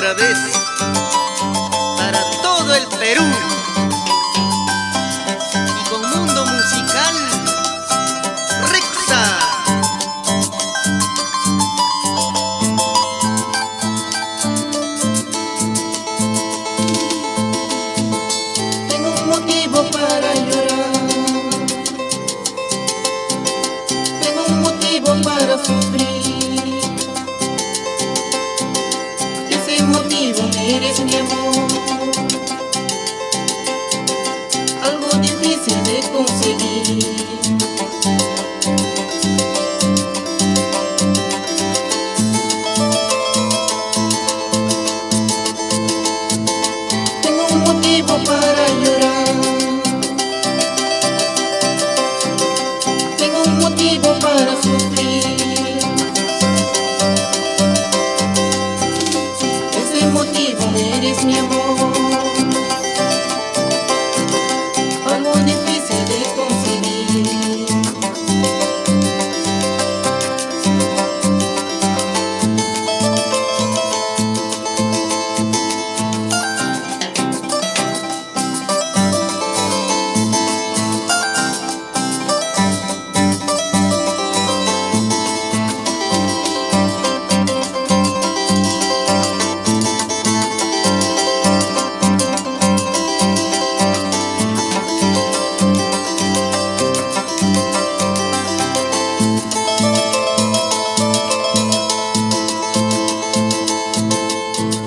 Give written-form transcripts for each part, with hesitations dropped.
otra vez para todo el Perú y con Mundo Musical Rexa. Tengo un motivo para llorar, tengo un motivo para sufrir. Ese motivo eres mi amor, algo difícil de conseguir. Tengo un motivo para llorar, tengo un motivo para sufrir. Ese motivo eres mi amor, algo difícil de conseguir.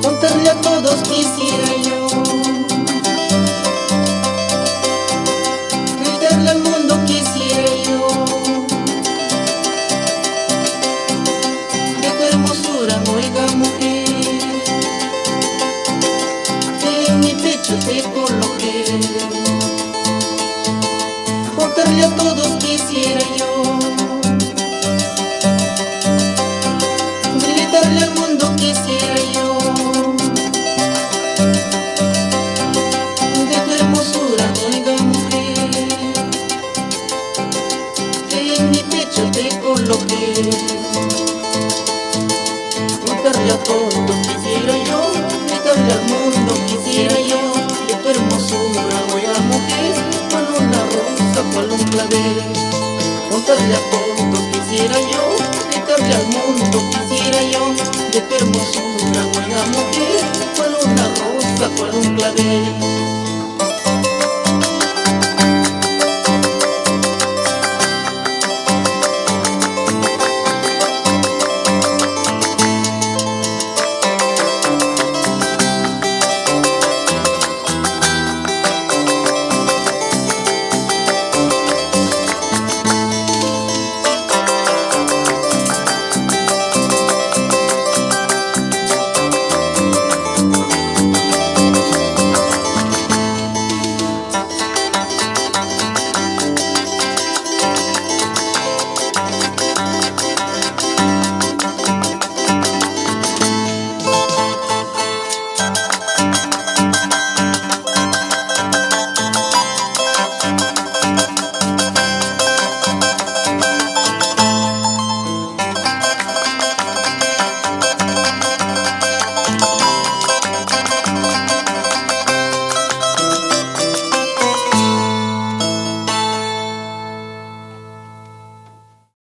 Contarle a todos quisiera yo, gritarle al mundo quisiera yo, de tu hermosura, oiga mujer, que en mi pecho te coloqué. Contarle a todos quisiera yo, gritarle al mundo quisiera yo, de tu hermosura, oiga mujer, que en mi pecho te coloqué. Contarle a todos quisiera yo, gritarle al mundo quisiera yo, de tu hermosura, oiga mujer, cual una rosa, cual un clavel. Contarle a todos quisiera yo, gritarle al mundo quisiera yo, de tu hermosura, oiga mujer, cual una rosa, cual un clavel.